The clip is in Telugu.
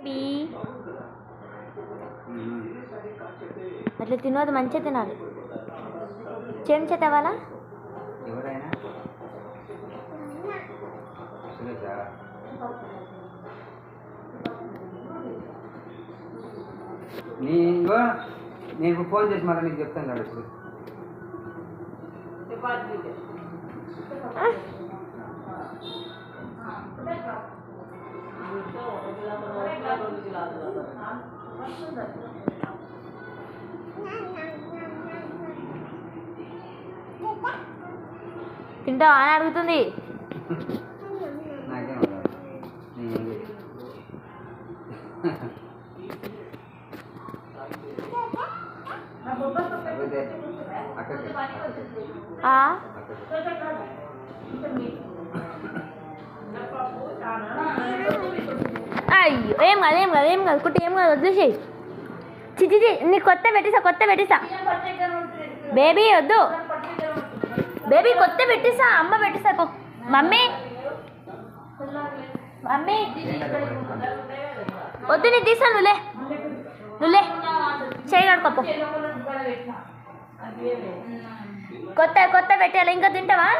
హ్యాపీ. అట్లా తినవద్దు, మంచిగా తినాలి. చెంచా తేవాలా? నేను ఫోన్ చేసి మళ్ళీ నీకు చెప్తాను కదా ఇప్పుడు. తింటావా అని అడుగుతుంది. అయ్యో ఏం కాదు, ఏం కాదు, ఏం కాదు కుట్టి, ఏం కాదు, వదిలేసేయి. చిచి నీ కొత్త పెట్టిస్తా బేబీ, వద్దు బేబీ, కొత్త పెట్టిస్తా, అమ్మ పెట్టిస్తా. మమ్మీ వద్దు, నీ తీసా, నువ్వులే చేయి కడుకోపో. కొత్త పెట్టాలి, ఇంకా తింటావా?